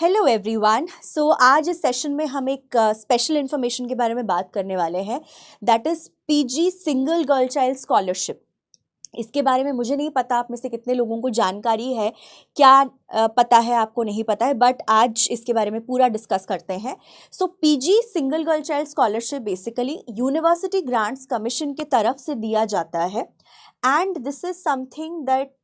Hello everyone. सो आज इस session में हम एक स्पेशल इन्फॉर्मेशन के बारे में बात करने वाले हैं, that is PG single girl child scholarship. इसके बारे में मुझे नहीं पता आप में से कितने लोगों को जानकारी है, क्या पता है आपको नहीं पता है, बट आज इसके बारे में पूरा डिस्कस करते हैं। So PG single girl child scholarship basically university grants commission की तरफ से दिया जाता है and this is something that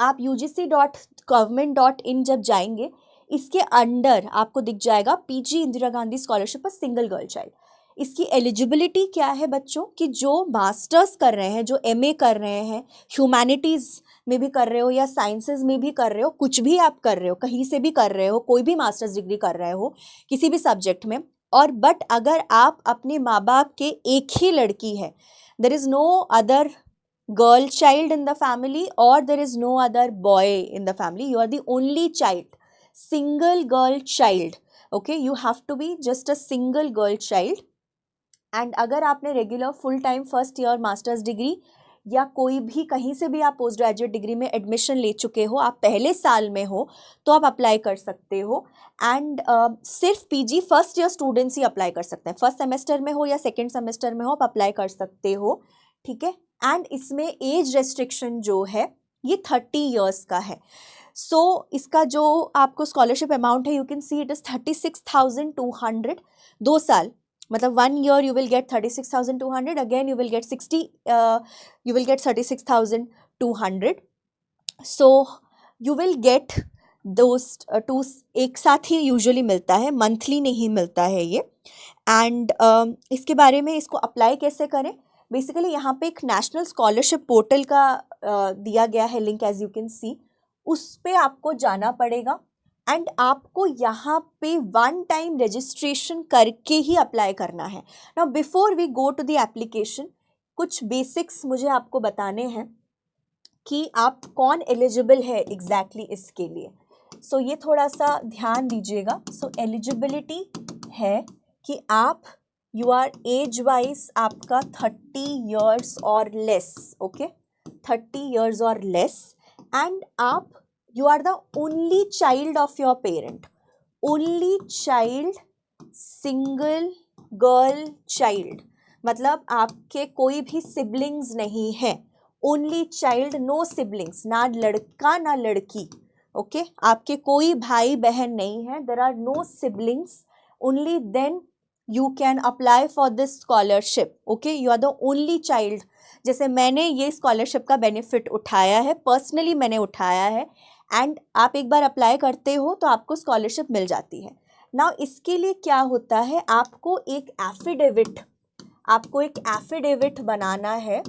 आप ugc.government.in जब जाएंगे, इसके अंडर आपको दिख जाएगा PG Indira Gandhi scholarship for single girl child. इसकी एलिजिबिलिटी क्या है बच्चों, कि जो मास्टर्स कर रहे हैं, जो एमए कर रहे हैं, ह्यूमैनिटीज़ में भी कर रहे हो या साइंसेज में भी कर रहे हो, कुछ भी आप कर रहे हो, कहीं से भी कर रहे हो, कोई भी मास्टर्स डिग्री कर रहे हो किसी भी सब्जेक्ट में, और बट अगर आप अपने माँ बाप के एक ही लड़की है, there is no other girl child in the family or there is no other boy in the family, you are the only child, single girl child, okay, you have to be just a single girl child। and अगर आपने regular full time first year masters degree या कोई भी कहीं से भी आप post graduate degree में एडमिशन ले चुके हो, आप पहले साल में हो, तो आप अप्लाई कर सकते हो। एंड सिर्फ पीजी फर्स्ट ईयर स्टूडेंट्स ही अप्लाई कर सकते हैं, फर्स्ट सेमेस्टर में हो या सेकेंड सेमेस्टर में हो, आप अप्लाई कर सकते हो, ठीक है। एंड इसमें एज रेस्ट्रिक्शन जो है ये 30 ईयर्स का है। सो इसका जो आपको स्कॉलरशिप अमाउंट है, you can see it is 36,200। 2 साल मतलब 1 year you will get 36,200, again you will get 36,200। so you will get those two एक साथ ही यूजुअली मिलता है, मंथली नहीं मिलता है ये। एंड इसके बारे में इसको अप्लाई कैसे करें, बेसिकली यहाँ पे एक नेशनल स्कॉलरशिप पोर्टल का दिया गया है link, as you can see, उस पे आपको जाना पड़ेगा एंड आपको यहाँ पे वन टाइम रजिस्ट्रेशन करके ही अप्लाई करना है। Now before we go to the application, कुछ बेसिक्स मुझे आपको बताने हैं कि आप कौन एलिजिबल है एग्जैक्टली इसके लिए। सो ये थोड़ा सा ध्यान दीजिएगा। सो एलिजिबिलिटी है कि आप यू आर एज वाइज आपका 30 ईयर्स और लेस, ओके, 30 ईयर्स और लेस, एंड आप you are the only child of your parent, only child, single girl child, मतलब आपके कोई भी सिबलिंग्स नहीं है, ओनली चाइल्ड, नो सिबलिंग्स, ना लड़का ना लड़की, ओके, आपके कोई भाई बहन नहीं है, there are no siblings, only then you can apply for this scholarship, okay, you are the only child। जैसे मैंने ये स्कॉलरशिप का बेनिफिट उठाया है, पर्सनली मैंने उठाया है, एंड आप एक बार अप्लाई करते हो तो आपको स्कॉलरशिप मिल जाती है। नाउ इसके लिए क्या होता है, आपको एक एफिडेविट बनाना है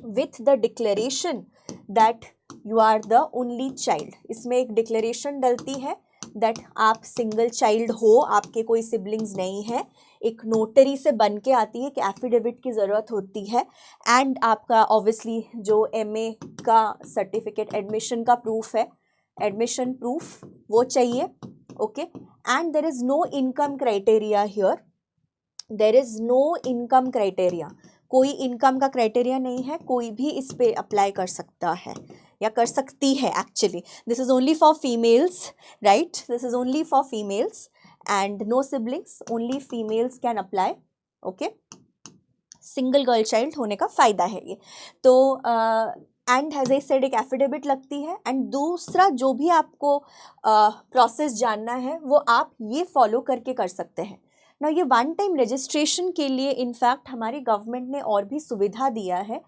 with the declaration that you are the only child. इसमें एक डिक्लेरेशन डलती है दैट आप सिंगल चाइल्ड हो, आपके कोई सिबलिंग्स नहीं है, एक नोटरी से बन के आती है कि एफिडेविट की ज़रूरत होती है, एंड आपका ऑब्वियसली जो एमए का सर्टिफिकेट, एडमिशन का प्रूफ है, एडमिशन प्रूफ वो चाहिए, okay. And there is no income criteria here, there is no income criteria, कोई इनकम का क्राइटेरिया नहीं है, कोई भी इस पे अप्लाई कर सकता है या कर सकती है। Actually this is only for females, right, this is only for females and no siblings, only females can apply, okay. Single girl child होने का फ़ायदा है ये। तो एंड हैज़ आई सेड एक एफिडेविट लगती है, एंड दूसरा जो भी आपको प्रोसेस जानना है वो आप ये फॉलो करके कर सकते हैं ना। ये वन टाइम रजिस्ट्रेशन के लिए इनफैक्ट हमारी गवर्नमेंट ने और भी सुविधा दिया है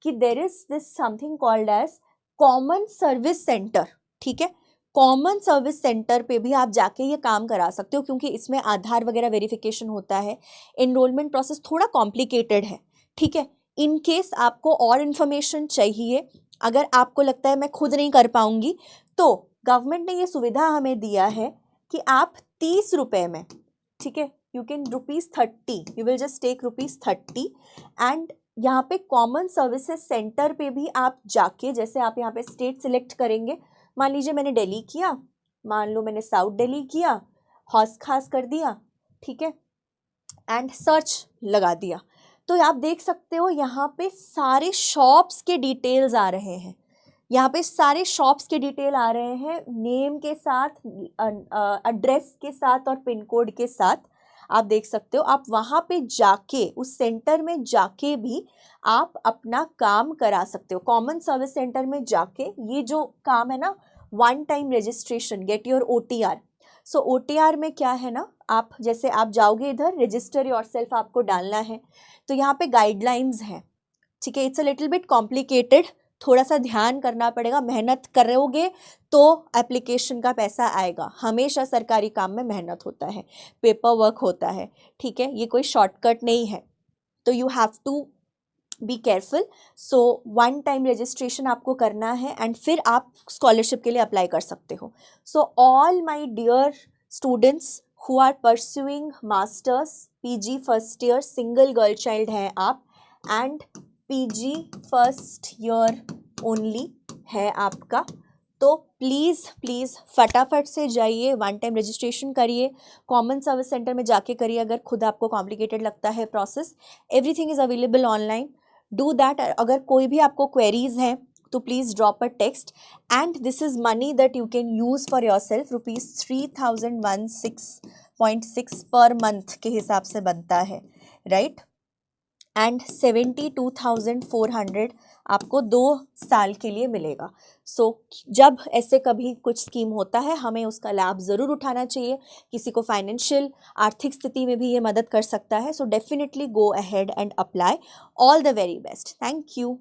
कि there is this something called as common service centre, ठीक है। कॉमन सर्विस सेंटर पे भी आप जाके ये काम करा सकते हो, क्योंकि इसमें आधार वगैरह वेरिफिकेशन होता है, एनरोलमेंट प्रोसेस थोड़ा कॉम्प्लिकेटेड है, ठीक है। इन केस आपको और इन्फॉर्मेशन चाहिए, अगर आपको लगता है मैं खुद नहीं कर पाऊंगी, तो गवर्नमेंट ने ये सुविधा हमें दिया है कि आप 30 रुपये में, ठीक है, you can ₹30, you will just take ₹30 and यहाँ पे कॉमन सर्विसेज सेंटर पे भी आप जाके, जैसे आप यहाँ पे स्टेट सिलेक्ट करेंगे, मान लीजिए मैंने दिल्ली किया, मान लो मैंने साउथ दिल्ली किया, हौस खास कर दिया, ठीक है, एंड सर्च लगा दिया, तो आप देख सकते हो यहाँ पे सारे शॉप्स के डिटेल्स आ रहे हैं, यहाँ पे सारे शॉप्स के डिटेल आ रहे हैं, नेम के साथ, एड्रेस के साथ और पिन कोड के साथ। आप देख सकते हो, आप वहाँ पे जाके, उस सेंटर में जाके भी आप अपना काम करा सकते हो। कॉमन सर्विस सेंटर में जाके ये जो काम है ना, one time registration, get your OTR। So OTR में क्या है ना, आप जैसे आप जाओगे इधर, रजिस्टर योरसेल्फ आपको डालना है, तो यहाँ पे गाइडलाइंस हैं, ठीक है। It's a little bit complicated, थोड़ा सा ध्यान करना पड़ेगा, मेहनत करोगे तो एप्लीकेशन का पैसा आएगा। हमेशा सरकारी काम में मेहनत होता है, पेपर वर्क होता है, ठीक है, ये कोई शॉर्टकट नहीं है, तो you have to be careful. So one time registration आपको करना है एंड फिर आप स्कॉलरशिप के लिए अप्लाई कर सकते हो। So all my dear students who are pursuing masters, PG first year, single girl child हैं आप, and PG first year only है आपका, तो प्लीज़ फटाफट से जाइए, वन टाइम रजिस्ट्रेशन करिए, कॉमन सर्विस सेंटर में जाके करिए। अगर खुद आपको कॉम्प्लिकेटेड लगता है process, everything is available online, do that. अगर कोई भी आपको क्वेरीज हैं तो please drop a text, and this is money that you can use for your self. ₹3016.6 per month के हिसाब से बनता है, राइट, एंड 72,400 आपको 2 साल के लिए मिलेगा। सो जब ऐसे कभी कुछ स्कीम होता है, हमें उसका लाभ ज़रूर उठाना चाहिए। किसी को फाइनेंशियल, आर्थिक स्थिति में भी ये मदद कर सकता है। So definitely go ahead and apply. All the very best. Thank you.